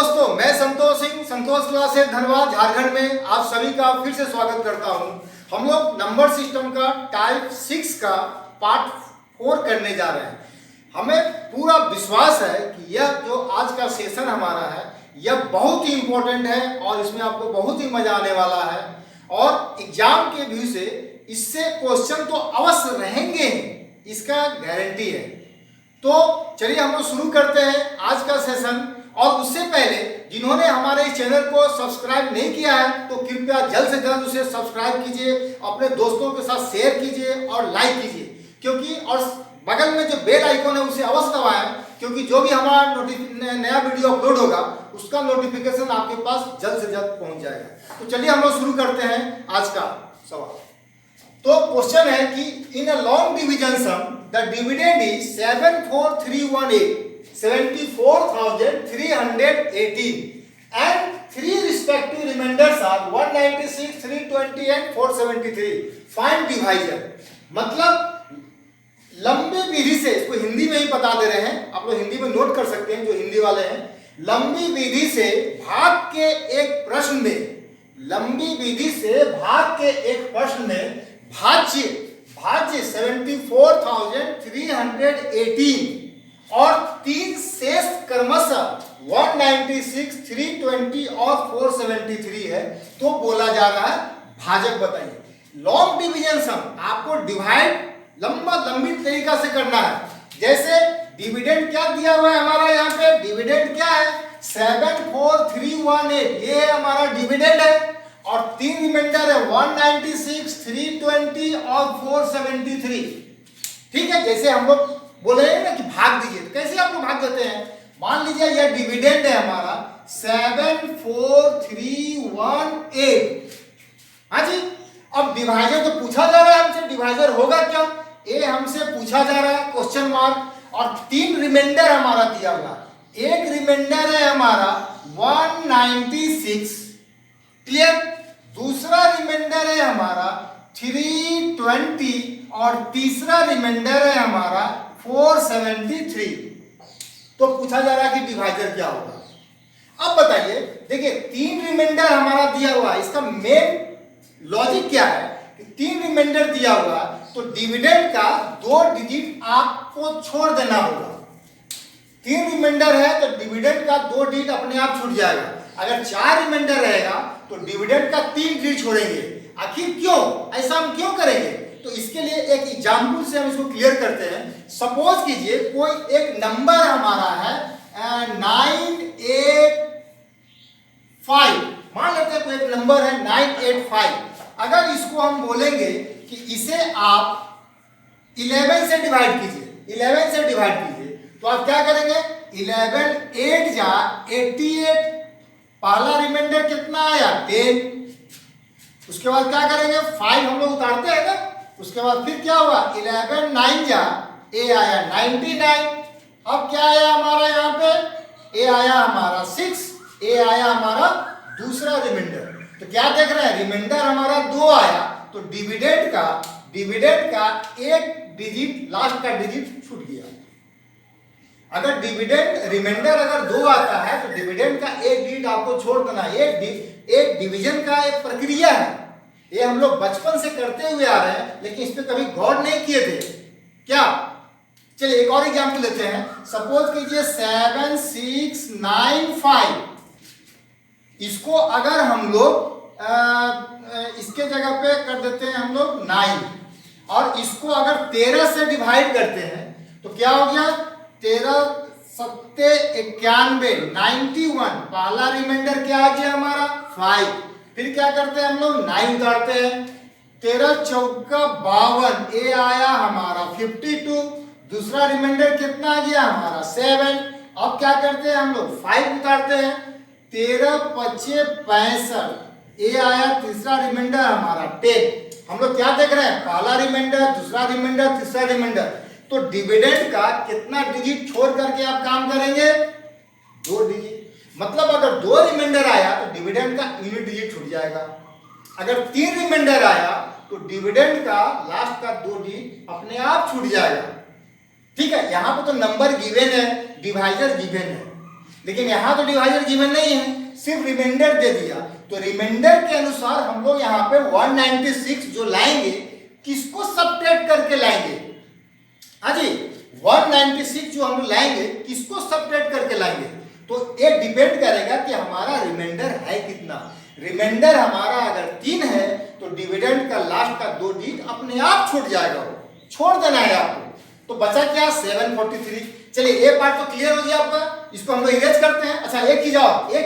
दोस्तों, मैं संतोष सिंह, संतोष क्लासेस धनबाद झारखंड में आप सभी का फिर से स्वागत करता हूं। हम लोग नंबर सिस्टम का टाइप 6 का पार्ट 4 करने जा रहे हैं। हमें पूरा विश्वास है कि यह जो आज का सेशन हमारा है यह बहुत ही इम्पोर्टेंट है और इसमें आपको बहुत ही मजा आने वाला है और एग्जाम के व्यू से इससे क्वेश्चन तो अवश्य रहेंगे, इसका गारंटी है। तो चलिए हम लोग शुरू करते हैं आज का सेशन। और उससे पहले जिन्होंने हमारे इस चैनल को सब्सक्राइब नहीं किया है तो कृपया जल्द से जल्द उसे सब्सक्राइब कीजिए, अपने दोस्तों के साथ शेयर कीजिए और लाइक कीजिए, क्योंकि और बगल में जो बेल आइकन है उसे अवश्य दबाएं, क्योंकि जो भी हमारा नया वीडियो अपलोड होगा उसका नोटिफिकेशन आपके पास जल्द से जल्द पहुंच जाएगा। तो चलिए हम लोग शुरू करते हैं आज का सवाल। तो क्वेश्चन है कि in a long division sum the dividend is 74318 74,318 and three respective remainders are 196, 320 and 473. Find divisor। मतलब लंबी विधि से, इसको हिंदी में ही बता दे रहे हैं, आप लोग हिंदी में नोट कर सकते हैं जो हिंदी वाले हैं। लंबी विधि से भाग के एक प्रश्न में, लंबी विधि से भाग के एक प्रश्न में भाज्य 74,318 और तीन शेष क्रमशः 196, 320 और 473 है, तो बोला जा रहा है भाजक बताइए। लॉन्ग डिवीजन सम आपको डिवाइड लंबी तरीका से करना है। जैसे डिविडेंड क्या दिया हुआ है हमारा, यहाँ पे डिविडेंड क्या है 74318, ये हमारा डिविडेंड है और तीन रिमाइंडर है 196, 320 और 473। ठीक है, जैसे हम लोग बोले ना कि भाग दीजिए, तो कैसे आप लोग भाग देते हैं। मान लीजिए यह डिविडेंड है हमारा 74318। हाँ जी, अब डिवाइजर तो पूछा जा रहा है हमसे, डिवाइजर होगा क्या, ये हमसे पूछा जा रहा है क्वेश्चन मार्क। और तीन रिमाइंडर हमारा दिया हुआ, एक रिमाइंडर है हमारा 196, क्लियर, दूसरा रिमाइंडर है हमारा 320 और तीसरा रिमाइंडर है हमारा 473। तो पूछा जा रहा है कि डिवाइजर क्या होगा। अब बताइए, देखिए तीन रिमाइंडर हमारा दिया हुआ है, इसका मेन लॉजिक क्या है कि तीन रिमाइंडर दिया हुआ तो डिविडेंड का 2 डिजिट आपको छोड़ देना होगा। तीन रिमाइंडर है तो डिविडेंड का 2 डिजिट अपने आप छूट जाएगा। अगर 4 रिमाइंडर रहेगा तो डिविडेंड का 3 डिजिट छोड़ेंगे। आखिर क्यों, ऐसा हम क्यों करेंगे, तो इसके लिए एक एग्जाम्पल से हम इसको क्लियर करते हैं। सपोज कीजिए कोई एक नंबर हमारा है 985, मान लेते हैं कोई एक नंबर है 985। अगर इसको हम बोलेंगे कि इसे आप 11 से डिवाइड कीजिए, 11 से डिवाइड कीजिए, तो आप क्या करेंगे 11 8 जा 88, पहला रिमाइंडर कितना आया 10, उसके बाद क्या करेंगे 5 हम लोग उतारते हैं ना, उसके बाद फिर क्या हुआ 11 9 जा ए आया 99। अब क्या आया हमारा यहाँ पे, ए आया हमारा 6, ए आया हमारा दूसरा रिमाइंडर। तो क्या देख रहे हैं, रिमाइंडर हमारा 2 आया तो डिविडेंड का एक डिजिट, लास्ट का डिजिट छूट गया। अगर डिविडेंड रिमाइंडर अगर 2 आता है तो डिविडेंड का एक डिजिट आपको छोड़ देना। एक डिवीजन का एक प्रक्रिया है, ये हम लोग बचपन से करते हुए आ रहे हैं, लेकिन इस पे कभी गौर नहीं किए थे क्या। चलिए एक और एग्जांपल लेते हैं। सपोज कीजिए 7695, इसको अगर हम लोग इसके जगह पे कर देते हैं हम लोग 9 और इसको अगर 13 से डिवाइड करते हैं तो क्या हो गया 13 7 91 91। पहला रिमाइंडर क्या आ गया हमारा 5, फिर क्या करते हैं हम लोग 9 उतारते हैं, 13 चौका 52, ए आया हमारा 52, दूसरा रिमाइंडर कितना आ गया हमारा 7। अब क्या करते हैं हम लोग 5 उतारते हैं, 13 5 65, ए आया तीसरा रिमाइंडर हमारा 10। हम लोग क्या देख रहे हैं, पहला रिमाइंडर, दूसरा रिमाइंडर, तीसरा रिमाइंडर। तो डिविडेंड का कितना डिजिट छोड़ करके आप काम करेंगे 2 डिजिट। मतलब अगर 2 रिमाइंडर आया तो डिविडेंड का यूनिट डिजिट छूट जाएगा। अगर 3 रिमाइंडर आया तो डिविडेंड का लास्ट का 2 डिजिट अपने आप छूट जाएगा। ठीक है, यहाँ पे तो नंबर गिवन है, डिवाइजर गिवन है, लेकिन यहाँ तो डिवाइजर गिवन नहीं है, सिर्फ रिमाइंडर दे दिया। तो रिमाइंडर के अनुसार हम लोग यहाँ पे 196 जो लाएंगे किसको सब्ट्रैक्ट करके लाएंगे? हाँ जी, 196 जो हम लाएंगे किसको सब्ट्रैक्ट करके लाएंगे? तो ये डिपेंड करेगा कि हमारा रिमाइंडर है कितना। रिमाइंडर हमारा अगर 3 है तो डिविडेंड का लास्ट का 2 डिजिट अपने आप छूट जाएगा, वो छोड़ देना है आपको। तो बचा क्या? 743। चलिए ये पार्ट तो क्लियर हो गया आपका, इसको हम लोग इरेज करते हैं। अच्छा एक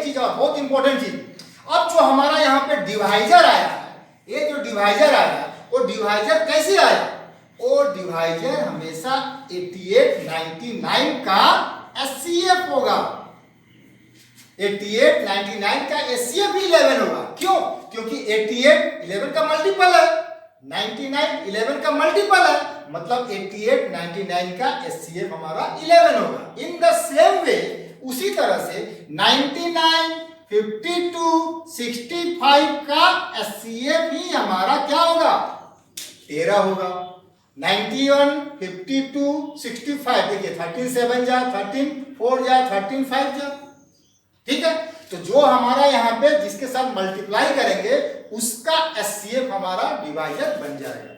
चीज और बहुत इंपॉर्टेंट चीज, अब जो हमारा यहाँ पे डिवाइजर आया है, ये जो डिवाइजर आया वो डिवाइजर कैसे आया? वो डिवाइजर हमेशा 88 99 का एचसीएफ होगा। 88 99 का एचसीएफ 11 होगा। क्यों? क्योंकि 88 11 का मल्टीपल है, 99 11 का मल्टीपल है, मतलब 88 99 का एचसीएफ हमारा 11 होगा। इन द सेम वे उसी तरह से 99 52 65 का एचसीएफ ही हमारा क्या होगा? 13 होगा। 91 52 65 देखिए 13 7 जा 13 4 जा 13 5 जा, ठीक है। तो जो हमारा यहाँ पे जिसके साथ मल्टीप्लाई करेंगे उसका एचसीएफ हमारा डिवाइजर बन जाएगा।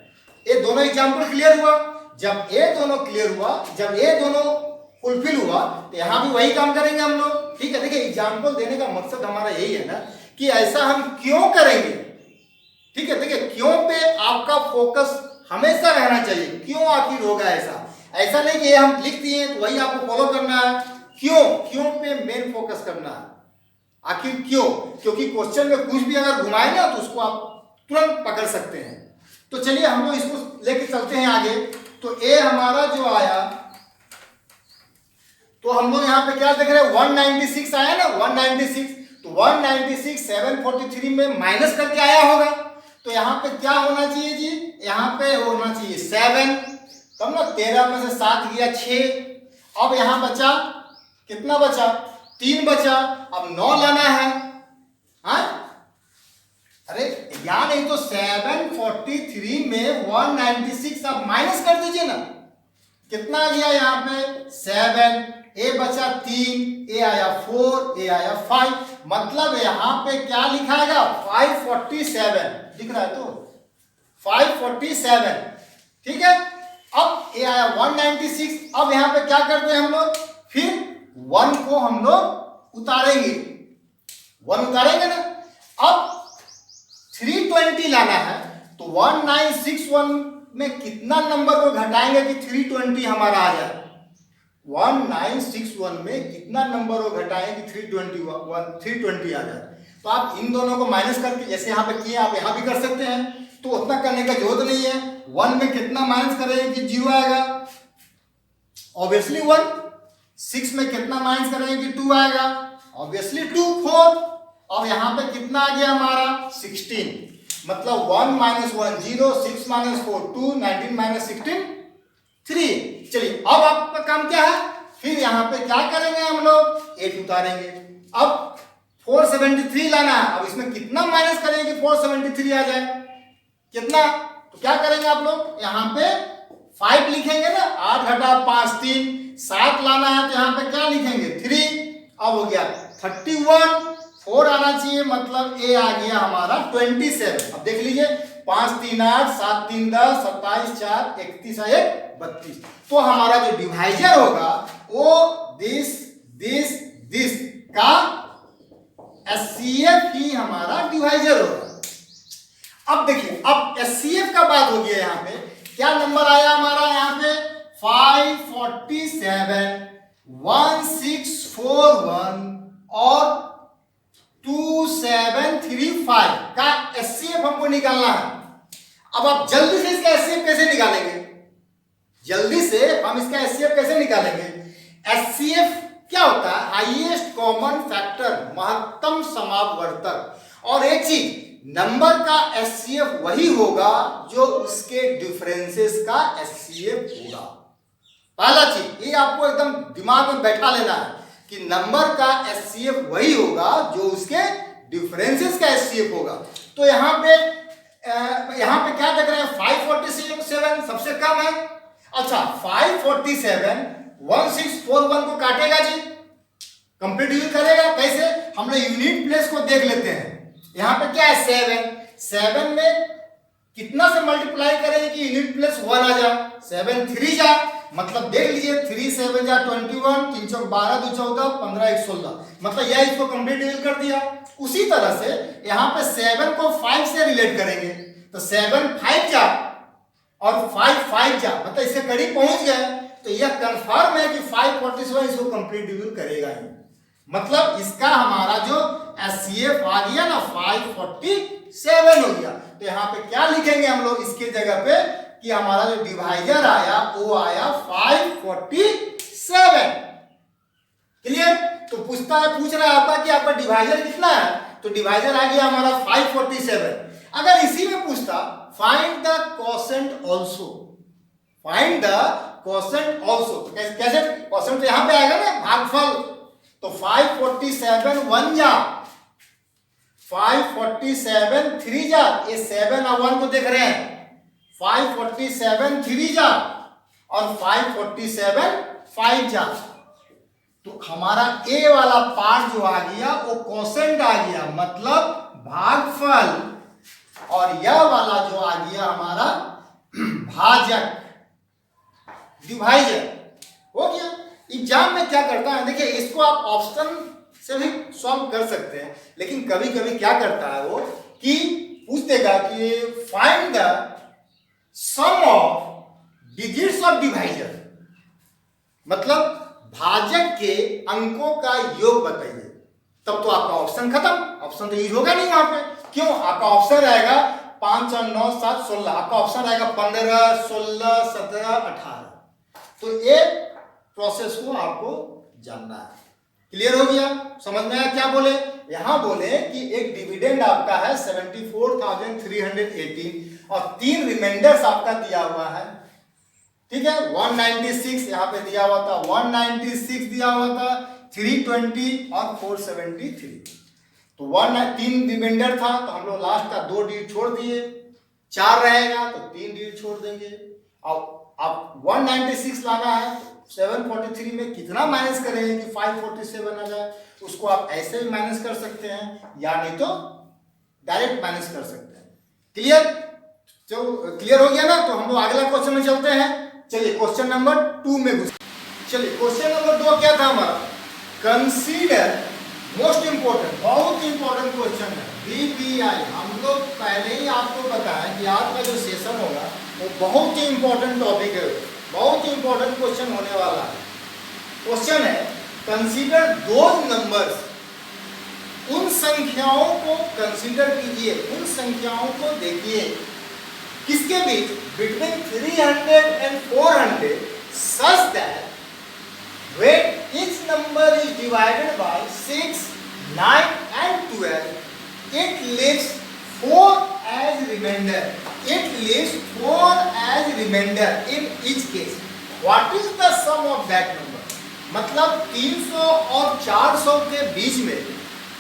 ये दोनों एग्जांपल क्लियर हुआ। जब ये दोनों क्लियर हुआ, जब ये दोनों फुलफिल हुआ तो यहाँ भी वही काम करेंगे हम लोग, ठीक है। देखिए एग्जांपल देने का मकसद हमारा यही है ना कि ऐसा हम क्यों करेंगे, ठीक है। देखिए क्यों पे आपका फोकस हमेशा रहना चाहिए, क्यों आखिर होगा ऐसा नहीं कि हम लिख दिए तो वही आपको फॉलो करना है। क्यों पे मेन फोकस करना है। आखिर क्यों? क्योंकि क्वेश्चन में कुछ भी अगर घुमाए ना तो उसको आप तुरंत पकड़ सकते हैं। तो चलिए हम लोग इसको लेके चलते हैं आगे। तो ए हमारा जो आया, तो हम लोग यहाँ पे क्या देख रहे हैं? 196 आया ना, 196। तो 196 743 में माइनस करके आया होगा। तो यहाँ पे क्या होना चाहिए जी? यहाँ पे होना चाहिए 7, तब ना 13 में से 7 गया 6। अब यहाँ बचा कितना? बचा 3 बचा। अब 9 लाना है। हाँ अरे यार नहीं तो 743 में 196 आप माइनस कर दीजिए ना, कितना आ गया यहाँ पे? 7। ए बचा 3, ए आया 4, ए आया 5, मतलब यहाँ पे क्या लिखाएगा? 547 दिख रहा है, तो 547, ठीक है। अब ए आया 196। अब यहाँ पे क्या करते हैं हम लोग? फिर 1 को हम लोग उतारेंगे, 1 उतारेंगे ना। अब 320 लाना है, तो 1961 में कितना नंबर को घटाएंगे कि 320 हमारा आ जाए? 1961 में कितना नंबर को घटाएं कि 320 आ जाए? तो आप इन दोनों को माइनस करके, जैसे यहाँ पे किए आप यहाँ भी कर सकते हैं, तो उतना करने का जरूरत नहीं है। 1 में कितना माइनस करेंगे कि 0 आएगा? ऑब्वियसली 1। 6 में कितना माइनस करेंगे कि 2 आएगा? ऑब्वियसली 2 4। अब यहाँ पे कितना आ गया हमारा? 16, मतलब 1 - 1 0, 6 - 4 2, 19 - 16 3। चलिए अब आपका काम क्या है? फिर यहाँ पे क्या करेंगे हम लोग? 8 उतारेंगे। अब 473 लाना है। अब इसमें कितना माइनस करेंगे कि 473 आ जाए? कितना? तो क्या करेंगे आप लोग? यहाँ पे 5 लिखेंगे ना, 8 घटा 5 3। 7 लाना है तो यहाँ पे क्या लिखेंगे? 3। अब हो गया 31। 4 आना चाहिए, मतलब ए आ गया हमारा 27। अब देख लीजिए 5 3 8, 7 3 10, 27 4 31 1 32। तो हमारा जो डिवाइजर होगा वो दिस का एचसीएफ ही हमारा डिवाइजर होगा। अब देखिए, अब एचसीएफ का बात हो गया। यहाँ पे क्या नंबर आया हमारा? यहाँ पे 547, 1641 और 2735 का एचसीएफ हमको निकालना है। अब आप जल्दी से इसका एचसीएफ कैसे निकालेंगे? जल्दी से हम इसका एचसीएफ कैसे निकालेंगे? एचसीएफ क्या होता है? हाईएस्ट कॉमन फैक्टर, महत्तम समापवर्तक। और एक चीज, नंबर का एचसीएफ वही होगा जो उसके डिफरेंसेस का एचसीएफ होगा। पहला चीज ये आपको एकदम दिमाग में बैठा लेना है कि नंबर का एचसीएफ वही होगा जो उसके डिफरेंसेस का एचसीएफ होगा। तो यहाँ पे क्या देख रहे हैं? 547 सबसे कम है। अच्छा 547 1641 को काटेगा जी? कंप्लीट डिवीजन करेगा कैसे? हम लोग यूनिट प्लेस को देख लेते हैं। यहाँ पे क्या है 7 में कितना से मल्टीप्लाई करेंगे कि यूनिट प्लेस 1 आ जा? 7 3 जा, मतलब देख लीजिए 3 7 जा 21, 3 चौक 12, 2 14, 15 1 16, मतलब यह इसको कंप्लीट डिवीजन कर दिया। उसी तरह से यहाँ पे 7 को 5 से रिलेट करेंगे तो 7 5 जा और 5 5 जा, मतलब इसके करीब पहुंच गए तो यह कंफर्म है कि 547 इसको कंप्लीट डिवीजन करेगा ही। मतलब इसका हमारा जो एचसीएफ आ गया ना 547 हो गया। तो यहाँ पे क्या लिखेंगे हम लोग इसके जगह पे कि हमारा जो डिवाइजर आया वो आया 547। क्लियर? तो पूछ रहा है आपका कि आपका डिवाइजर कितना है, तो डिवाइजर आ गया हमारा 547। अगर इसी में पूछता find the quotient also, find the quotient also, कैसे कोसेंट तो यहाँ पे आएगा ना भागफल, तो 547 1 जा, 547 3 जा, ये 7 और 1 को देख रहे हैं, 547 3 जा और 547 5 जा। तो हमारा ए वाला पार्ट जो आ गया वो कोसेंट आ गया, मतलब भागफल, और यह वाला जो आ गया हमारा भाजक, डिवाइजर हो गया। एग्जाम में क्या करता है, देखिए इसको आप ऑप्शन से भी सॉल्व कर सकते हैं, लेकिन कभी कभी क्या करता है वो कि पूछ देगा कि find the sum of digits of divisor, मतलब भाजक के अंकों का योग बताइए। तब तो आपका ऑप्शन खत्म, ऑप्शन तो यूज होगा नहीं वहां पे। क्यों? आपका ऑप्शन रहेगा 5 और 9 7 16, आपका ऑप्शन रहेगा 15 16 17 18। तो एक प्रोसेस को आपको जानना है। क्लियर हो गया? समझ में आया क्या बोले? यहां बोले कि एक डिविडेंड आपका है 74,318 और 3 रिमाइंडर्स आपका दिया हुआ है, ठीक है। 196 यहाँ पे दिया हुआ था, 196 दिया हुआ था, 320 और 473। तो 3 रिमाइंडर था तो हम लोग लास्ट का 2 डिजिट छोड़ दिए, 4 रहेगा तो 3 डिजिट छोड़ देंगे। अब 196 लाना है, 743 में कितना माइनस करेंगे कि 547 आ जाए? उसको आप ऐसे भी माइनस कर सकते हैं या नहीं तो डायरेक्ट माइनस कर सकते हैं। क्लियर? तो क्लियर हो गया ना? तो हम लोग अगला क्वेश्चन में चलते हैं। चलिए क्वेश्चन नंबर 2 में घुस। चलिए क्वेश्चन नंबर 2 क्या था हमारा? कंसीडर, मोस्ट इंपोर्टेंट, बहुत इंपॉर्टेंट क्वेश्चन है, बीपीआई। हम लोग पहले ही आपको बताएं कि आज का जो सेशन होगा वो बहुत ही इंपॉर्टेंट टॉपिक है, बहुत ही इंपॉर्टेंट क्वेश्चन होने वाला है। क्वेश्चन है कंसीडर दोज नंबर्स, उन संख्याओं को कंसीडर कीजिए, उन संख्याओं को देखिए किसके बीच, between 300 and 400 such that when each number is divided by 6, 9 and 12 it leaves 4 as remainder, it leaves 4 as remainder in each case. What is the sum of that number? मतलब 300 और 400 के बीच में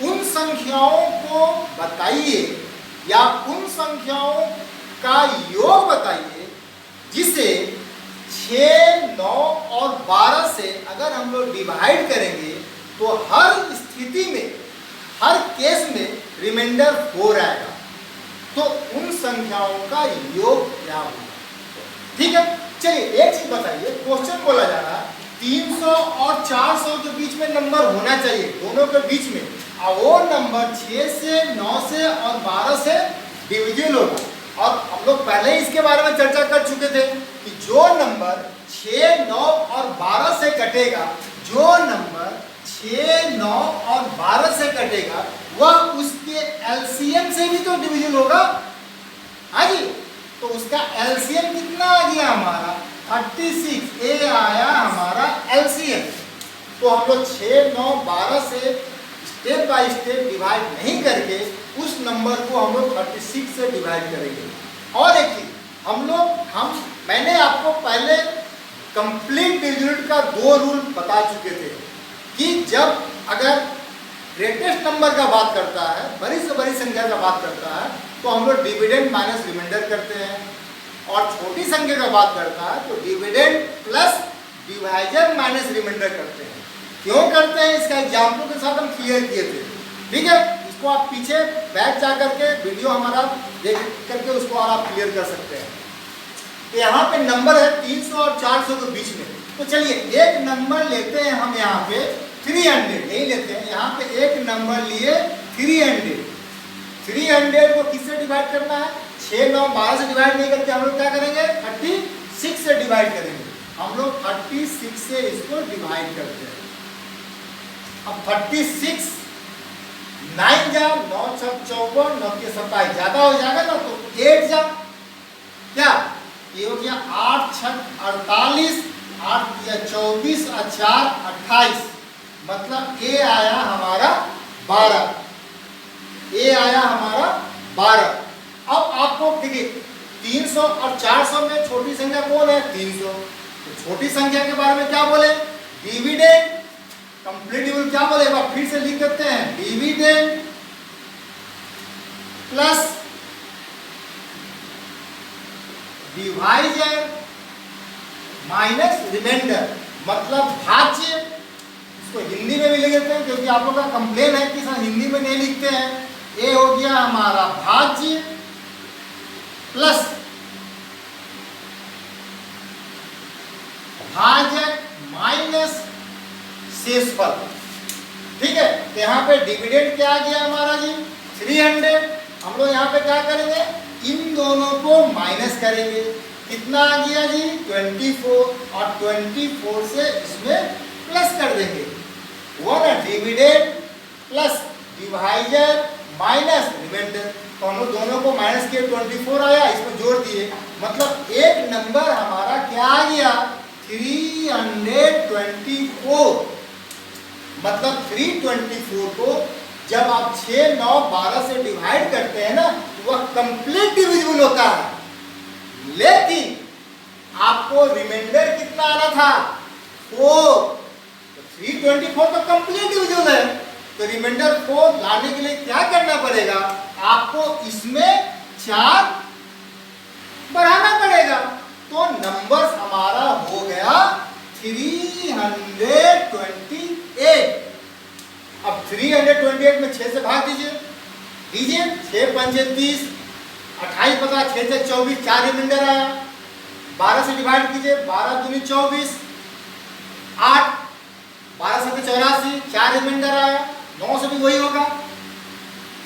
उन संख्याओं को बताइए या उन संख्याओं का योग बताइए जिसे 6, 9 और 12 से अगर हम लोग डिवाइड करेंगे तो हर स्थिति में, हर केस में रिमाइंडर 4 आएगा। तो उन संख्याओं का योग क्या होगा? ठीक है, चलिए एक चीज बताइए, क्वेश्चन बोला जा रहा है 300 और 400 के बीच में नंबर होना चाहिए, दोनों के बीच में, और वो नंबर 6 से 9 से और 12 से डिविजन होगा। और हम लोग पहले ही इसके बारे में चर्चा कर चुके थे कि जो नंबर 6, 9 और 12 से कटेगा, जो नंबर 6, 9 और 12 से कटेगा वह उसके एलसीएम से भी तो डिवीजन होगा। हाँ जी, तो उसका एलसीएम कितना आ गया हमारा 36, ए आया हमारा एलसीएम। तो हम लोग 6, 9, 12 से स्टेप बाय स्टेप डिवाइड नहीं करके उस नंबर को हम लोग 36 से डिवाइड करेंगे। और एक चीज मैंने आपको पहले कंप्लीट डिजिट का 2 रूल बता चुके थे कि जब अगर ग्रेटेस्ट नंबर का बात करता है, बड़ी से बड़ी संख्या का बात करता है, तो हम लोग डिविडेंड माइनस रिमाइंडर करते हैं, और छोटी संख्या का बात करता है तो dividend plus divisor minus remainder करते हैं। क्यों करते हैं इसका एग्जाम्पल के साथ हम क्लियर किए थे। ठीक है, इसको आप पीछे बैठ जा करके वीडियो हमारा देख करके उसको और आप क्लियर कर सकते हैं। तो यहाँ पे नंबर है 300 और 400 के बीच में। तो चलिए एक नंबर लेते हैं हम यहाँ पे 300, यही लेते हैं। यहाँ पे एक नंबर लिए 300। 300 को किससे डिवाइड करना है? 6, 9, 12 से डिवाइड नहीं करके हम लोग क्या करेंगे? 36 से डिवाइड करेंगे। हम लोग 36 से इसको डिवाइड करते हैं। अब 36 9 जा 9 6 54 9 के 27 ज्यादा हो जाएगा ना, तो 8 जा क्या ये हो गया 8 6 48 8 या 24 और 4 28, मतलब ए आया हमारा 12। ए आया हमारा 12। अब आपको देखिए 300 और 400 में छोटी संख्या कौन है? 300। तो छोटी संख्या के बारे में क्या बोले? डिविडेंड। कंप्लीट डिविडेंड क्या बोले? एक बार फिर से लिख देते हैं, dividend plus divisor minus remainder, मतलब भाज्य। इसको हिंदी में भी लिख देते हैं क्योंकि आप लोग का कंप्लेन है कि सर हिंदी में नहीं लिखते हैं। ये हो गया हमारा भाज्य प्लस भाजक माइनस शेषफल। ठीक है, तो यहाँ पे डिविडेंड क्या आ गया हमारा जी? 300। हम लोग यहाँ पे क्या करेंगे? इन दोनों को माइनस करेंगे। कितना आ गया जी? 24, और 24 से इसमें प्लस कर देंगे। वो ना dividend plus divisor minus remainder, तो हम लोग दोनों को माइनस किए, 24 आया, इसमें जोड़ दिए, मतलब एक नंबर हमारा क्या आ गया? 324। मतलब 324 को जब आप 6, 9, 12 से डिवाइड करते हैं ना, वह कंप्लीट डिविजिबल होता है। लेकिन आपको रिमाइंडर कितना आना था? 4। तो 324 तो कंप्लीट डिविजिबल है, तो रिमाइंडर 4 लाने के लिए क्या करना पड़ेगा? आपको इसमें 4 बढ़ाना पड़ेगा। तो नंबर्स हमारा हो गया 328। अब 328 में 6 से भाग दीजिए, 6 पंजे 30, 28 पता 6 से 24, 4 रिमाइंडर आया। 12 से डिवाइड कीजिए, 12 दूनी 24, 8, 12 से 84, 4 रिमाइंडर आया। 9 से भी वही होगा।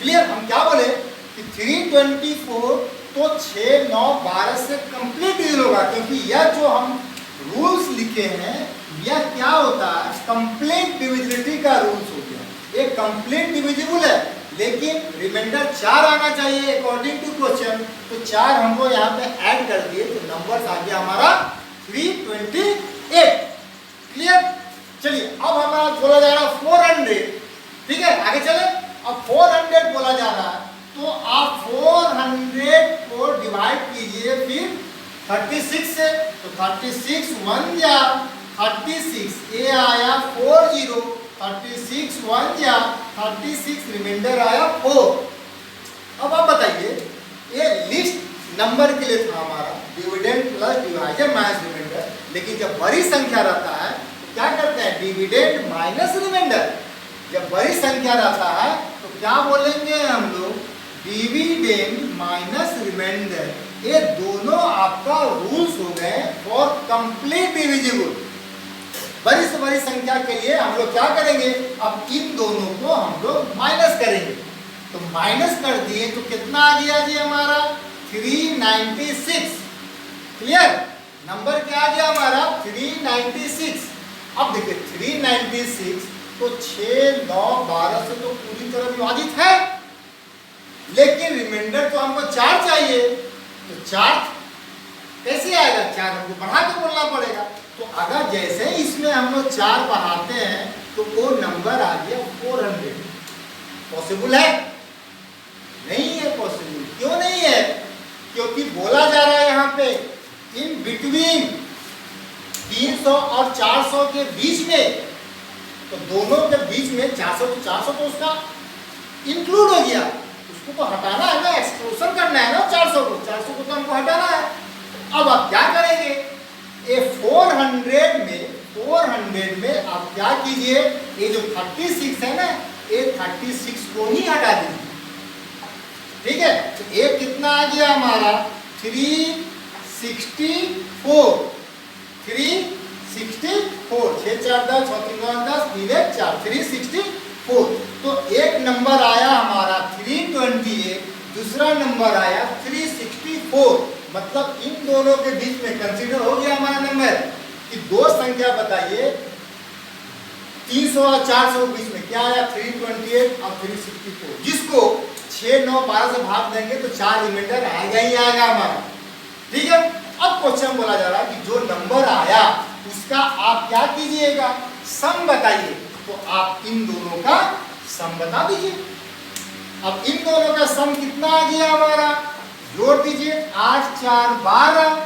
क्लियर? हम क्या बोले कि 324 तो 6, 9, 12 से कंप्लीट डिविजन होगा, क्योंकि यह जो हम रूल्स लिखे हैं यह क्या होता है? कंप्लीट डिविजिबिलिटी का रूल्स हो गया। एक कंप्लीट डिविजिबल है, लेकिन रिमाइंडर 4 आना चाहिए अकॉर्डिंग टू क्वेश्चन। तो 4 हमको यहाँ पे ऐड कर दिए, तो नंबर आ गया हमारा 328। क्लियर? चलिए अब हमारा बोला जा रहा है 400। ठीक है, आगे चले। अब 400 बोला जा रहा है, तो आप 400 को डिवाइड कीजिए फिर 36 से, तो 36 1 जा 36, ये आया 40, 36 1 जा 36, रिमाइंडर आया 4। अब आप बताइए, ये लिस्ट नंबर के लिए था हमारा, dividend plus divisor minus remainder. लेकिन जब बड़ी संख्या रहता है तो क्या करते हैं? Dividend minus remainder. जब बड़ी संख्या रहता है तो क्या बोलेंगे हम लोग? Dividend minus remainder. ये दोनों आपका रूल्स हो गए फॉर कंप्लीट डिविजिबल। बड़ी से बड़ी संख्या के लिए हम लोग क्या करेंगे? अब इन दोनों को हम लोग माइनस करेंगे। तो माइनस कर दिए तो कितना आ गया जी हमारा? 396। क्लियर? नंबर क्या आ गया हमारा? 396। अब देखिए 396 तो 6, 9, 12 से तो पूरी तरह विभाजित है, लेकिन रिमाइंडर तो हमको 4 चाहिए। तो 4 कैसे आएगा? 4 हमको बढ़ा के बोलना पड़ेगा। तो अगर जैसे ही इसमें हम लोग 4 बढ़ाते हैं तो वो नंबर आ गया 400। पॉसिबल है? नहीं है पॉसिबल। क्यों नहीं है? क्योंकि बोला जा रहा है यहाँ पे इन बिटवीन 300 और 400 के बीच में, तो दोनों के बीच में 400 तो उसका इंक्लूड हो गया, उसको तो हटाना है ना, एक्सक्लूशन करना है ना 400 को तो हमको हटाना है। अब आप क्या करेंगे? ये 400 में 400 में आप क्या कीजिए, ये जो 36 है ना, ये 36 को ही हटा दीजिए। ठीक है, तो एक कितना आ गया हमारा 364, 364, 6 4 10, 6 3 9 10, 3 1 4, 364। तो एक नंबर आया हमारा 328, दूसरा नंबर आया 364। मतलब इन दोनों के बीच में कंसीडर हो गया हमारा नंबर कि दो संख्या बताइए 300 और 400 के बीच में क्या आया, 328 और 364, जिसको 6 9 12 से भाग देंगे तो 4 रिमाइंडर आएगा ही आएगा हमारा। ठीक है, अब क्वेश्चन बोला जा रहा है कि जो नंबर आया उसका आप क्या कीजिएगा, सम बताइए। तो आप इन दोनों का सम बता दीजिए। अब इन दोनों का सम कितना आ गया हमारा, जोड़ दीजिए, 8 4 12,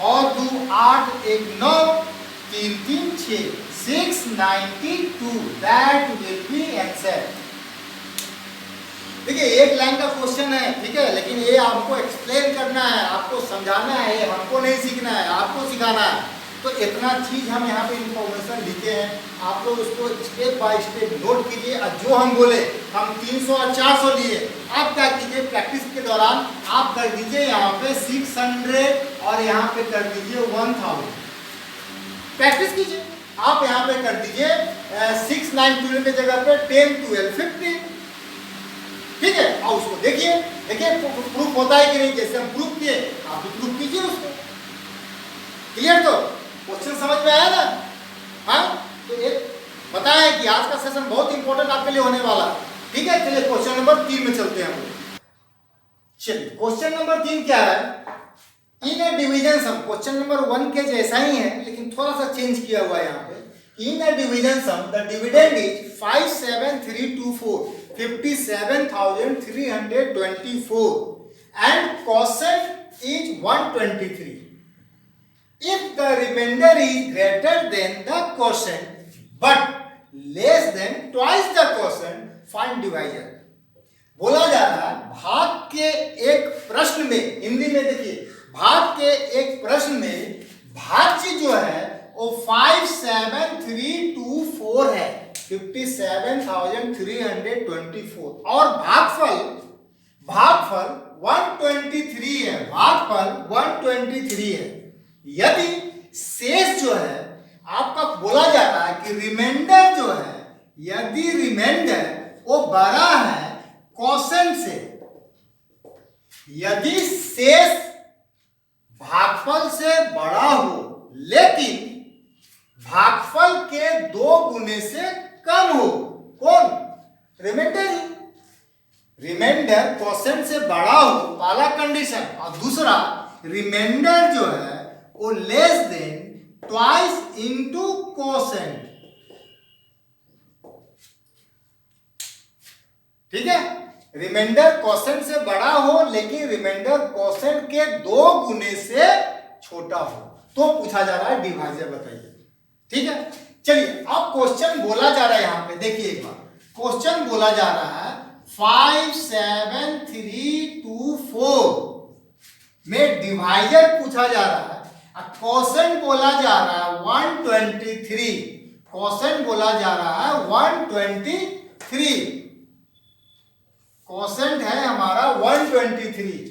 6 2 8 1 9, 3 3 6, 692, दैट विल बी आंसर। देखिए एक लाइन का क्वेश्चन है, ठीक है, लेकिन ये आपको एक्सप्लेन करना है, आपको समझाना है, हमको नहीं सीखना है, आपको सिखाना है। तो इतना चीज हम यहाँ पे इंफॉर्मेशन लिखे हैं, आप लोग उसको स्टेप बाय स्टेप नोट कीजिए। और जो हम बोले, हम 300 और 400 लिए, आप क्या कीजिए, प्रैक्टिस के दौरान आप कर दीजिए यहाँ पे 600 और यहाँ पे कर दीजिए 1000। प्रैक्टिस कीजिए, आप यहाँ पे कर दीजिए 692 की जगह पे 10 12 15। ठीक है, और उसको देखिए प्रूफ होता है कि नहीं, जैसे हम प्रूफ किए आप भी प्रूफ कीजिए उसको। क्लियर? तो क्वेश्चन समझ में आया ना? हाँ, तो एक बताया कि आज का सेशन बहुत इंपॉर्टेंट आपके लिए होने वाला है। ठीक है, चलिए क्वेश्चन नंबर 3 में चलते हैं हम। चलिए क्वेश्चन नंबर 3 क्या है, in a division sum. Question number 1 के जैसा ही है लेकिन थोड़ा सा चेंज किया हुआ है यहाँ पे। In a division sum the dividend is 57324, 57,324 and quotient is 123. If the remainder is greater than the quotient but less than twice the quotient, find divisor. बोला जा रहा है भाग के एक प्रश्न में, हिंदी में देखिए, भाग के एक प्रश्न में भाज्य जो है वो 57324 है, 57,324, और भागफल 123 है, भागफल 123 है। यदि शेष जो है आपका बोला जा रहा है कि रिमाइंडर जो है, यदि रिमाइंडर वो बड़ा है क्वोशेंट से, यदि शेष भागफल से बड़ा हो लेकिन भागफल के 2 गुने से कम हो, कौन? रिमाइंडर ही। रिमाइंडर क्वोशेंट से बड़ा हो, पहला कंडीशन, और दूसरा रिमाइंडर जो है वो less than twice into quotient. ठीक है, रिमाइंडर क्वोशेंट से बड़ा हो लेकिन रिमाइंडर क्वोशेंट के 2 गुने से छोटा हो, तो पूछा जा रहा है डिवाइजर बताइए। ठीक है, चलिए अब क्वेश्चन बोला जा रहा है, यहां पे देखिए एक बार क्वेश्चन बोला जा रहा है 57324 में डिवाइजर पूछा जा रहा है, क्वोशेंट बोला जा रहा है 123, क्वोशेंट बोला जा रहा है 123, क्वोशेंट है हमारा 123।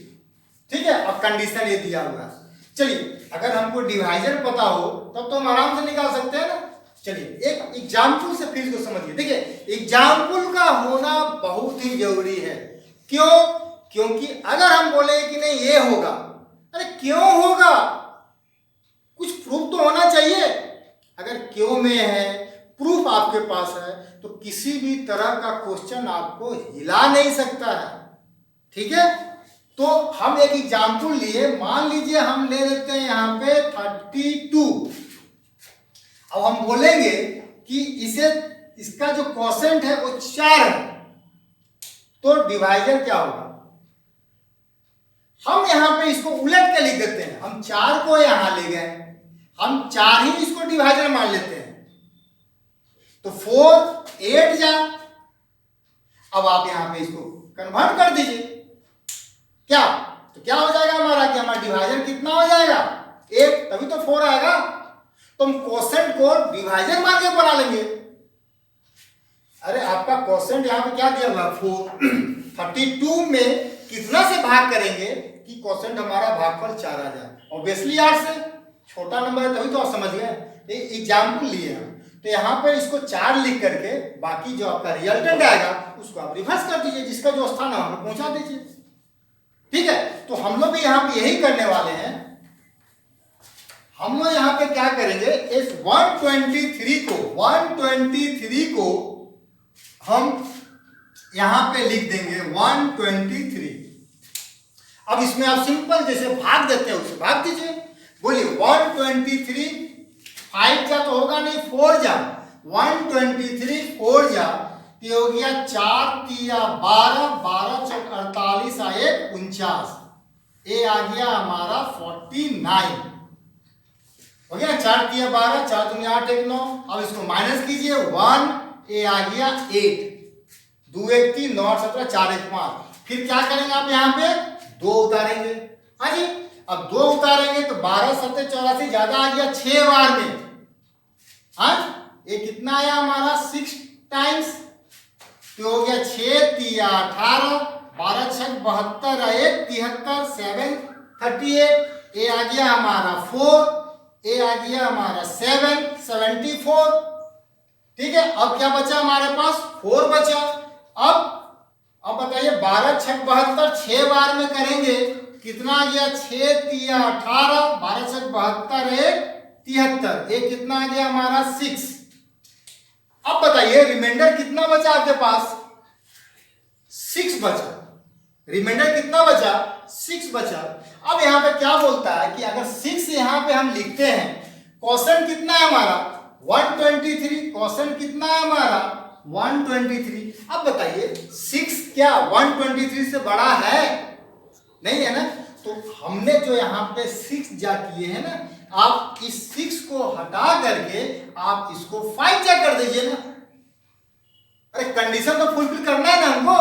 ठीक है, अब कंडीशन ये दिया हुआ है। चलिए अगर हमको डिवाइजर पता हो तब तो हम आराम से निकाल सकते हैं ना। चलिए एक एग्जाम्पल से फिर इसको समझिए। देखिए एग्जाम्पल का होना बहुत ही जरूरी है। क्यों? क्योंकि अगर हम बोले कि नहीं ये होगा, अरे क्यों होगा, कुछ प्रूफ तो होना चाहिए। अगर क्यों में है, प्रूफ आपके पास है, तो किसी भी तरह का क्वेश्चन आपको हिला नहीं सकता है। ठीक है, तो हम एक एग्जाम्पल लिए, मान लीजिए हम ले लेते हैं यहां पे 32। अब हम बोलेंगे कि इसका जो क्वोशेंट है वो 4 है, तो डिवाइजर क्या होगा। हम यहां पे इसको उलट के लिख देते हैं, हम 4 को यहां ले गए, हम 4 ही इसको डिवाइजर मान लेते हैं, तो 4 8 जा। अब आप यहां पे इसको कन्वर्ट कर दीजिए, क्या तो क्या हो जाएगा हमारा कि हमारा डिवाइजर कितना हो जाएगा 8, तभी तो 4 आएगा। तो हम क्वोशेंट को डिवाइजर मान के बना लेंगे। अरे आपका क्वोशेंट यहाँ पे क्या दिया हुआ 4, 32 में कितना से भाग करेंगे कि क्वोशेंट हमारा भागफल 4 आ जाए। ऑब्वियसली 8 से, छोटा नंबर है तभी तो आप समझ गए। एग्जाम्पल लिए हम, तो यहाँ पे इसको 4 लिख करके बाकी जो आपका रिजल्टेंट आएगा उसको आप रिवर्स कर दीजिए, जिसका जो स्थान है हम लोग पहुंचा दीजिए। ठीक है, तो हम लोग भी यहाँ पे यही करने वाले हैं। हम लोग यहाँ पे क्या करेंगे, इस 123 को हम यहां पे लिख देंगे 123। अब इसमें आप सिंपल जैसे भाग देते हैं उसे भाग दीजिए। बोलिए 123, 5 जा तो होगा नहीं, 4 जा। 123 4 जा तो हो गया 4 तिया 12, 12 चौक 48 आए 49। ए आ गया हमारा 49 हो गया। 4 तिया 12, 4 दूनी 8 1 9। अब इसको माइनस कीजिए 1, ए आ गया 8, 2 1 3 9 17 4 1 5। फिर क्या करेंगे आप यहाँ पे 2 उतारेंगे। हाँ जी, अब 2 उतारेंगे तो 12 7 84 ज्यादा आ गया 6 बार में। हाँ, ये कितना आया हमारा 6 टाइम्स, तो हो गया 6 तिया 18, 12 6 72 1 73 7 38। ए आ गया हमारा 4, ए आ गया हमारा 7 74। ठीक है, अब क्या बचा हमारे पास 4 बचा। अब बताइए 12 6 72 6 बार में करेंगे कितना आ गया 6 तिया 18, 12 6 72 1 73। ये कितना आ गया हमारा 6। अब बताइए रिमाइंडर कितना बचा आपके पास, 6 बचा। रिमाइंडर कितना बचा, 6 बचा। अब यहाँ पे क्या बोलता है कि अगर 6 यहाँ पे हम लिखते हैं, क्वोशेंट कितना है हमारा 123, क्वोशेंट कितना है हमारा 123। अब बताइए 6 क्या 123 से बड़ा है, नहीं है ना। तो हमने जो यहाँ पे 6 जा किए हैं ना, आप इस 6 को हटा करके आप इसको 5 जा कर दीजिए ना। अरे कंडीशन तो फुलफिल करना है ना हमको,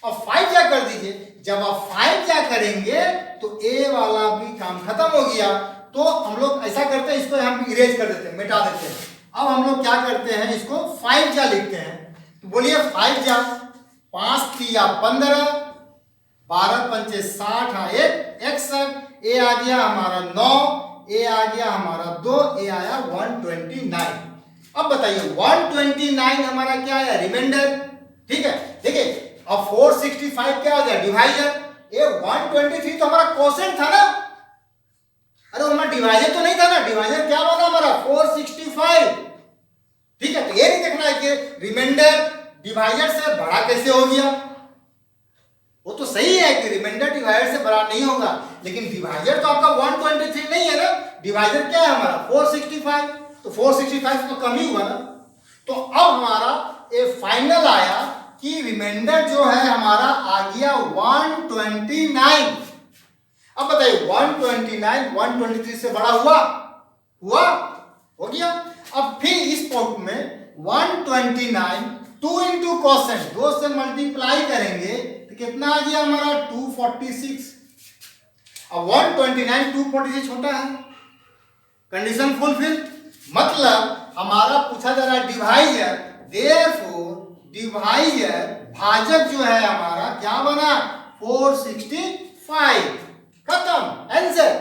और 5 जा कर दीजिए। जब आप 5 जा करेंगे तो ए वाला भी काम खत्म हो गया। तो हम लोग ऐसा करते हैं, इसको हम इरेज कर देते हैं, मिटा देते हैं। अब हम लोग क्या करते हैं, इसको 5 जा लिखते हैं। तो बोलिए 5 जा, 5 तिया 15, 12 पंचे 60 1 61। ए आ गया हमारा 9, ए आ गया हमारा 2, ए आया 129। अब बताइए 129 हमारा क्या है, रिमाइंडर। ठीक है, देखिए अब 465 क्या हो गया, डिवाइजर। ये 123 तो हमारा क्वोशेंट था ना, अरे हमारा डिवाइजर तो नहीं था ना। डिवाइजर क्या बना हमारा 465। ठीक है, तो ये नहीं देखना है कि रिमाइंडर डिवाइजर से बड़ा कैसे हो गया। वो तो सही है कि रिमाइंडर डिवाइजर से बड़ा नहीं होगा, लेकिन डिवाइजर तो आपका 123 नहीं है ना। डिवाइजर क्या है हमारा 465, तो 465 तो कम ही हुआ ना। तो अब हमारा ये फाइनल आया कि रिमाइंडर जो है हमारा आ गया 129। अब बताइए 129 123 से बड़ा हुआ हो गया। अब फिर इस पॉइंट में 129 2 इंटू क्वोशेंट 2 से मल्टीप्लाई करेंगे तो कितना आ गया हमारा 246। अब 129 246 छोटा है, कंडीशन फुलफिल। मतलब हमारा पूछा जा रहा है डिवाइजर, देयरफॉर डिवाइजर भाजक जो है हमारा क्या बना 465। खत्म, आंसर।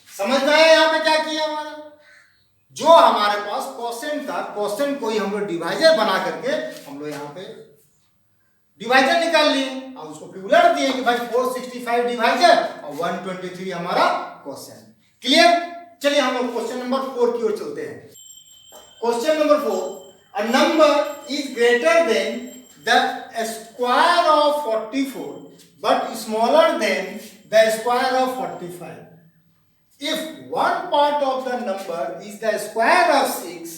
समझ में आया यहाँ पे क्या किया हमारा, जो हमारे पास क्वोशेंट था, क्वोशेंट को ही हम लोग डिवाइजर बना करके हम लोग यहाँ पे डिवाइजर निकाल लिए और उसको फिर उलट दिए कि भाई 465 डिवाइजर और 123 हमारा क्वोशेंट। क्लियर। चलिए हम लोग क्वेश्चन नंबर 4 की ओर चलते हैं। Question number 4, a number is greater than the square of 44 but smaller than the square of 45. If one part of the number is the square of 6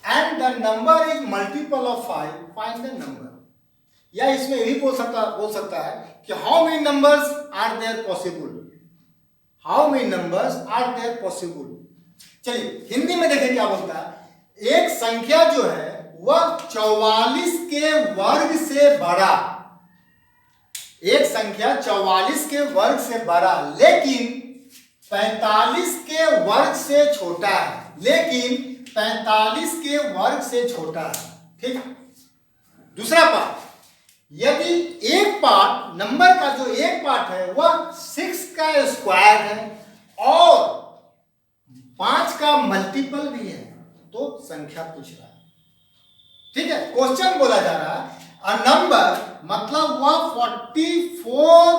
and the number is multiple of 5, find the number. या इसमें यही बोल सकता है कि how many numbers are there possible? How many numbers are there possible? चलिए हिंदी में देखें क्या बोलता है। एक संख्या जो है वह 44 के वर्ग से बड़ा, एक संख्या 44 के वर्ग से बड़ा, लेकिन 45 के वर्ग से छोटा है, लेकिन 45 के वर्ग से छोटा है। ठीक। दूसरा पार्ट, यदि एक पार्ट, नंबर का जो एक पार्ट है वह 6 का स्क्वायर है और 5 का मल्टीपल भी है, तो संख्या पूछ रहा है। ठीक है, क्वेश्चन बोला जा रहा है अ नंबर, मतलब वह 44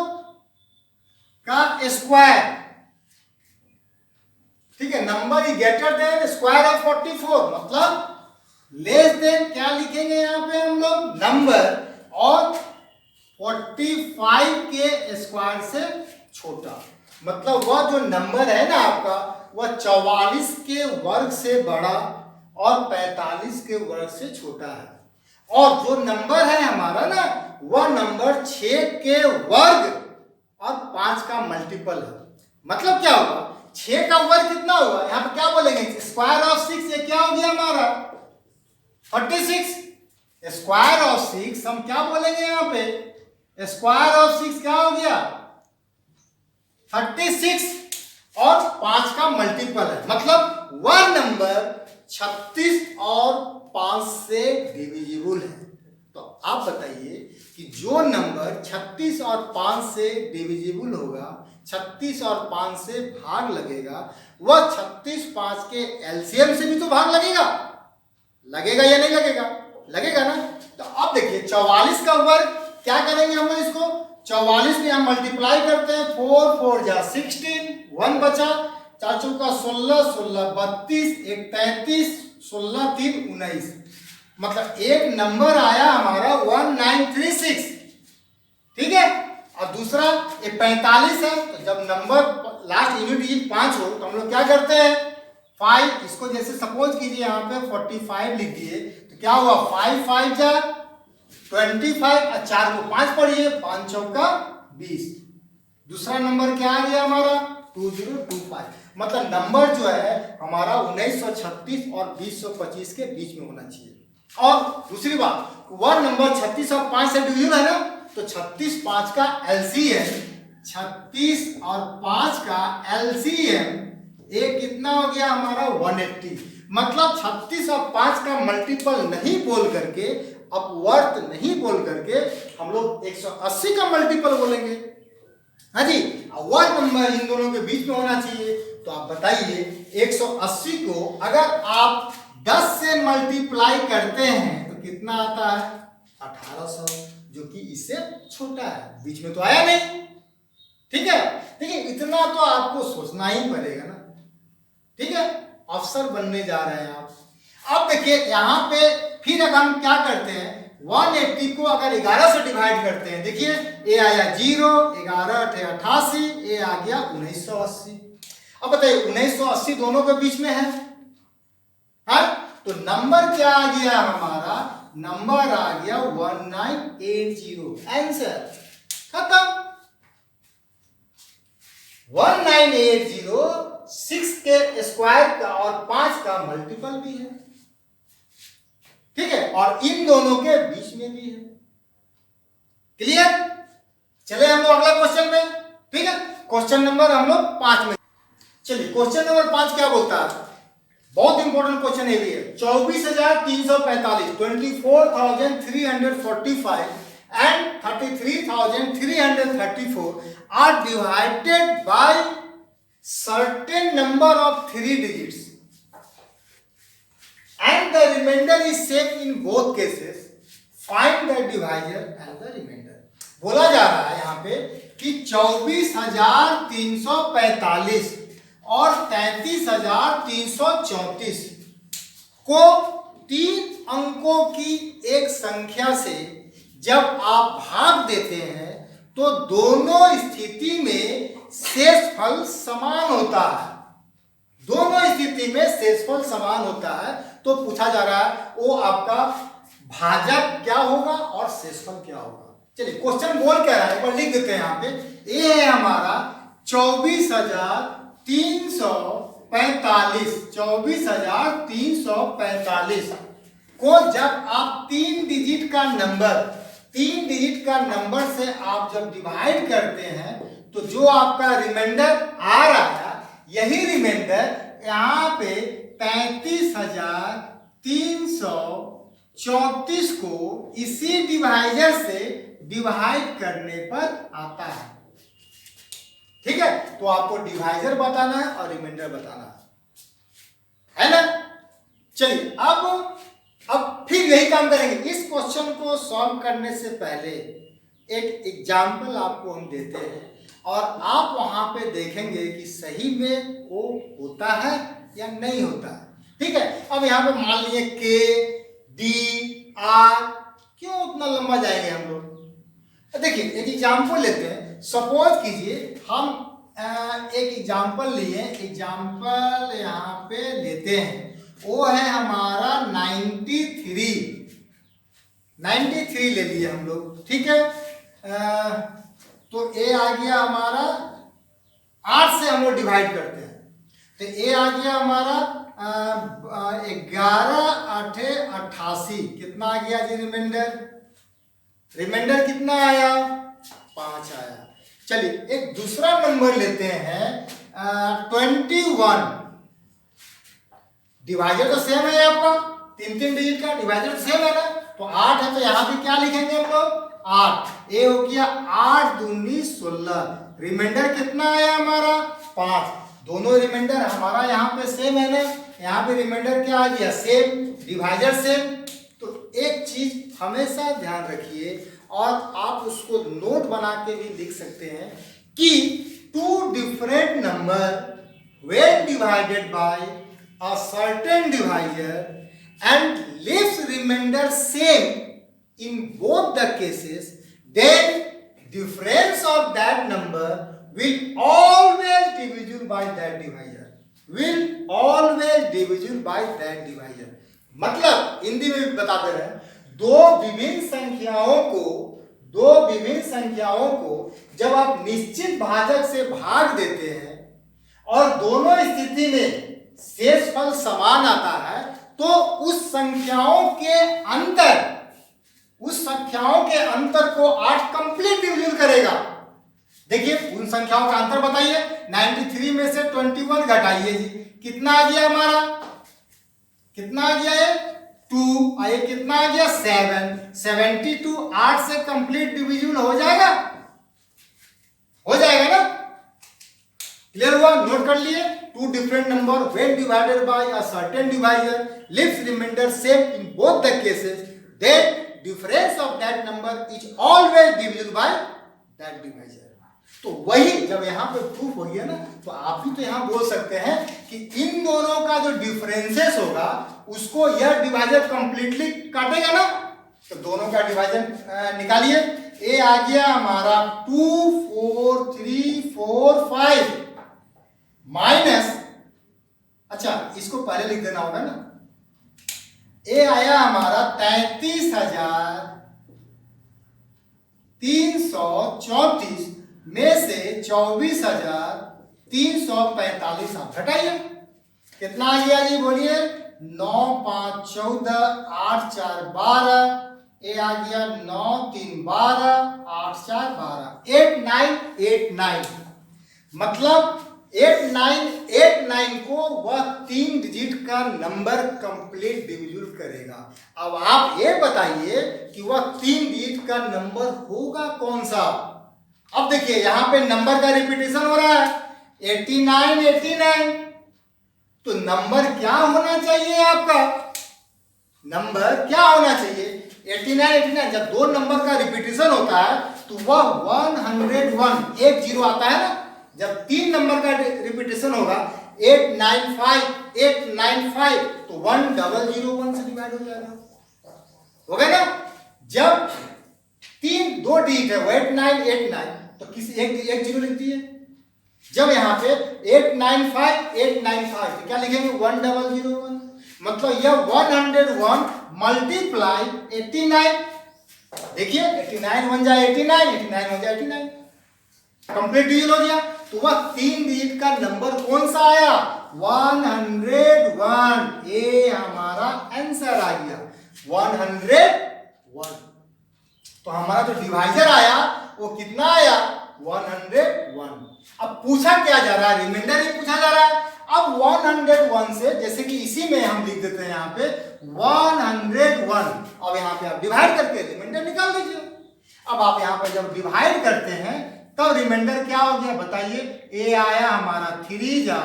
का स्क्वायर। ठीक है, number is greater than square of 44, मतलब लेस देन क्या लिखेंगे यहां पे हम लोग, नंबर और 45 के स्क्वायर से छोटा, मतलब वह जो नंबर है ना आपका, वह 44 के वर्ग से बड़ा और 45 के वर्ग से छोटा है। और जो नंबर है हमारा ना, वह नंबर 6 के वर्ग और 5 का मल्टीपल है। मतलब क्या होगा, 6 का वर्ग कितना होगा, यहाँ पे क्या बोलेंगे, स्क्वायर ऑफ 6, ये क्या हो गया हमारा 46। स्क्वायर ऑफ 6 हम क्या बोलेंगे यहाँ पे, स्क्वायर ऑफ 6 क्या हो गया 36 और 5 का मल्टीपल है, मतलब वह नंबर 36 और 5 से डिविजिबल है। तो आप बताइए कि जो नंबर 36 और 5 से डिविजिबल होगा, 36 और 5 से भाग लगेगा, वह 36 5 के एलसीएम से भी तो भाग लगेगा, लगेगा या नहीं लगेगा, लगेगा ना। तो अब देखिए 44 का वर्ग क्या करेंगे हम लोग, इसको 44 में हम मल्टीप्लाई करते हैं, 4 4 जा 16, 1 बचा, 4 चौका 16, 16 32, 1 33, 16 3 19, मतलब एक नंबर आया हमारा 1936। ठीक है, और दूसरा ये 45 है, तो जब नंबर लास्ट यूनिट डिजिट 5 हो तो हम लोग क्या करते हैं 5, इसको जैसे सपोज कीजिए यहाँ पे 45 लिख दिए, तो क्या हुआ 5 5 जा 25 और 4 को 5 पढ़िए, 5 चौका 20। दूसरा नंबर क्या आ गया हमारा 2025, मतलब नंबर जो है हमारा 1936 और 2025 के बीच में होना चाहिए। और दूसरी बात, वह नंबर 36 और 5 से डिविजन है ना, तो 36 5 का एलसीएम, 36 और 5 का एलसीएम ये कितना हो गया हमारा 180, मतलब 36 और 5 का मल्टीपल नहीं बोल करके, अपवर्त नहीं बोल करके हम लोग 180 का मल्टीपल बोलेंगे। हाँ जी, वह नंबर इन दोनों के बीच में होना चाहिए। तो आप बताइए 180 को अगर आप 10 से मल्टीप्लाई करते हैं तो कितना आता है 1800, जो कि इससे छोटा है, बीच में तो आया नहीं। ठीक है, देखिए इतना तो आपको सोचना ही पड़ेगा ना। ठीक है, अफसर बनने जा रहे हैं आप। अब देखिए यहाँ पे फिर अगर हम क्या करते हैं, 180 को अगर 11 से डिवाइड करते हैं, देखिए ए आया 0, 11 88, ए आ गया 1980। अब बताइए 1980 दोनों के बीच में है, हाँ, तो नंबर क्या आ गया हमारा, नंबर आ गया 1980। आंसर खत्म। 1980 6 के स्क्वायर का और 5 का मल्टीपल भी है। ठीक है, और इन दोनों के बीच में भी है। क्लियर? चले हम लोग अगला क्वेश्चन में। ठीक है, क्वेश्चन नंबर हम लोग 5 में। चलिए क्वेश्चन नंबर 5 क्या बोलता है, बहुत इंपॉर्टेंट क्वेश्चन है ये। 24,345 24,345 and 33,334 are divided by certain number of 3 digits and the remainder is same in both cases. Find the divisor and the remainder. बोला जा रहा है यहाँ पे कि 24,345 और 33,334 को 3 अंकों की एक संख्या से जब आप भाग देते हैं तो दोनों स्थिति में शेषफल समान होता है। दोनों स्थिति में शेषफल समान होता है, तो पूछा जा रहा है वो आपका भाजक क्या होगा और शेषफल क्या होगा। चलिए क्वेश्चन बोल क्या रहा है, एक बार लिख देते हैं यहाँ पे। ये है हमारा 24,345 को जब आप 3 डिजिट का नंबर से आप जब डिवाइड करते हैं तो जो आपका रिमाइंडर आ रहा है यही रिमाइंडर यहाँ पे 33,334 को इसी डिवाइजर से डिवाइड करने पर आता है। ठीक है, तो आपको डिवाइजर बताना है और रिमाइंडर बताना है ना। चलिए अब फिर यही काम करेंगे। इस क्वेश्चन को सॉल्व करने से पहले एक एग्जाम्पल आपको हम देते हैं और आप वहां पे देखेंगे कि सही में वो होता है या नहीं होता है। ठीक है, अब यहाँ पे मान लीजिए के डी आर, क्यों उतना लंबा जाएंगे हम लोग। देखिए एक एग्जाम्पल लेते हैं। सपोज कीजिए हम एक एग्जाम्पल लिए, एग्जाम्पल यहाँ पे लेते हैं, वो है हमारा 93 ले लिए हम लोग। ठीक है, तो ए आ गया हमारा 8 से हम लोग डिवाइड करते हैं, तो ए आ गया हमारा 11 8 88, कितना आ गया जी रिमाइंडर कितना आया 5 आया। चलिए एक दूसरा नंबर लेते हैं 21। डिवाइजर तो सेम है आपका, 3 डिजिट का डिवाइजर तो सेम है ना, तो 8 है तो यहाँ पे क्या लिखेंगे हम लोग 8। ए हो गया 8 दूनी 16, रिमाइंडर कितना आया हमारा 5। दोनों रिमाइंडर हमारा यहाँ पे सेम है ना, यहाँ पे रिमाइंडर क्या आ गया सेम, डिवाइजर सेम। तो एक चीज हमेशा ध्यान रखिए और आप उसको नोट बना के भी लिख सकते हैं कि 2 different number when divided by a certain divisor and leaves remainder same in both the cases, then difference of that number will always divisible by that divisor, मतलब हिंदी में भी बताते रहे, दो विभिन्न संख्याओं को जब आप निश्चित भाजक से भाग देते हैं और दोनों स्थिति में शेष फल समान आता है, तो उस संख्याओं के अंतर को 8 कंप्लीट डिवीजन करेगा। देखिए उन संख्याओं का अंतर बताइए, 93 में से 21 घटाइए जी, कितना आ गया हमारा, कितना आ गया ये 2, ये कितना आ गया 7, 72 8 से कंप्लीट डिवीजन हो जाएगा ना। क्लियर हुआ, नोट कर लिए। 2 different number when divided by a certain divisor leaves remainder same in both the cases, then difference of that number is always divisible by that divisor। तो वही जब यहाँ पे प्रूफ हो गया ना, तो आप भी तो यहाँ बोल सकते हैं कि इन दोनों का जो डिफरेंसेस होगा उसको यह डिवाइजर कंप्लीटली काटेगा ना। तो दोनों का डिवाइजर निकालिए। ए आ गया हमारा 2 4 3 4 5 माइनस, अच्छा इसको पहले लिख देना होगा ना, ए आया हमारा 33,334 में से 24,345 आप घटाइए, कितना आ गया जी बोलिए 9 5 14 8 4 12, ए आ गया 9 3 12 8 4 12, 8989, मतलब 8989 को वह 3 डिजिट का नंबर कंप्लीट डिविजन करेगा। अब आप ये बताइए कि वह 3 डिजिट का नंबर होगा कौन सा। अब देखिए यहां पे नंबर का रिपीटेशन हो रहा है 89 तो नंबर क्या होना चाहिए आपका, नंबर क्या होना चाहिए 89 जब 2 नंबर का रिपीटेशन होता है तो वह 101 एक जीरो आता है ना। जब 3 नंबर का रिपीटेशन होगा 895 तो 1001 से डिवाइड हो जाएगा, हो गया ना। जब 2 डिजिट है 8989 तो किसी एक जीरो लिख दिए। जब यहाँ पे 895 तो क्या लिखेंगे 1001, मतलब यह 101 मल्टीप्लाई 89, देखिए 89 1 जाए 89 89 1 जाए 89, कंप्लीट डिवीजन हो गया। तो वह 3 डिजिट का नंबर कौन सा आया 101, ये हमारा आंसर आ गया 101। तो हमारा जो डिवाइजर आया वो कितना आया 101। अब पूछा क्या जा रहा है, रिमाइंडर ही पूछा जा रहा है। अब 101 से, जैसे कि इसी में हम लिख देते हैं यहाँ पे 101, अब यहाँ पे आप डिवाइड करके रिमाइंडर निकाल दीजिए। अब आप यहाँ पर जब डिवाइड करते हैं तब रिमाइंडर क्या हो गया बताइए। ए आया हमारा 3 जा,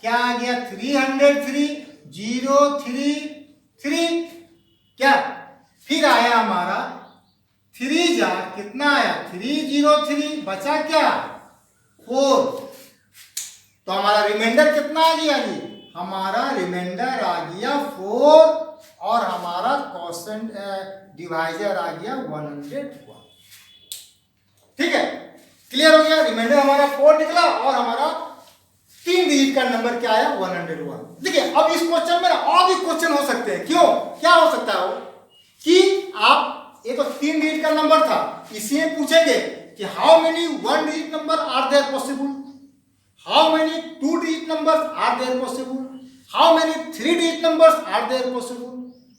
क्या आ गया 303, 033, क्या फिर आया हमारा 3 जा, कितना आया 303, बचा क्या 4। तो हमारा रिमाइंडर कितना आ गया जी, हमारा रिमाइंडर आ गया 4 और हमारा क्वोशिएंट डिवाइजर आ गया 101। ठीक है, क्लियर हो गया। रिमाइंडर हमारा 4 निकला और हमारा 3 डिजिट का नंबर क्या आया 101। देखिए अब इस क्वेश्चन में और भी क्वेश्चन हो सकते हैं। क्यों, क्या हो सकता है वो कि आप, ये तो 3 डिजिट का नंबर था, इसी में पूछेंगे कि how many 1 digit number are there possible, how many 2 digit numbers are there possible, how many 3 digit numbers are there possible,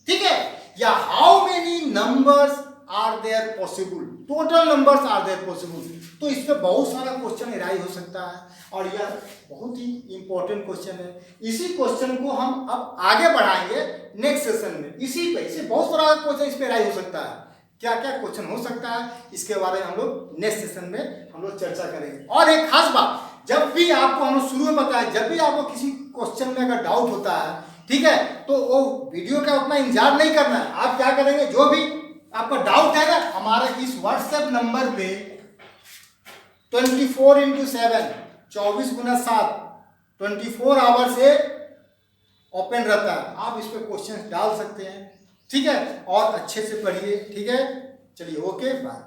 ठीक है, या how many numbers are there possible, total numbers are there possible. तो इस पे बहुत सारा question एराई हो सकता है और यह बहुत ही इंपॉर्टेंट क्वेश्चन है। इसी क्वेश्चन को हम अब आगे बढ़ाएंगे नेक्स्ट सेशन में। इसी पे इसे बहुत सारा क्वेश्चन इस पे एराई हो सकता है। क्या क्या क्वेश्चन हो सकता है इसके बारे में हम लोग नेक्स्ट सेशन में हम लोग चर्चा करेंगे। और एक खास बात, जब भी आपको हम लोग शुरू में बताया, जब भी आपको किसी क्वेश्चन में अगर डाउट होता है, ठीक है, तो वो वीडियो का उतना इंतजार नहीं करना है। आप क्या करेंगे, जो भी आपका डाउट है ना, हमारे इस व्हाट्सएप नंबर पे 24x7 24x7 24 आवर से ओपन रहता है। आप इस पे क्वेश्चन डाल सकते हैं, ठीक है, और अच्छे से पढ़िए, ठीक है। चलिए, ओके, बाय।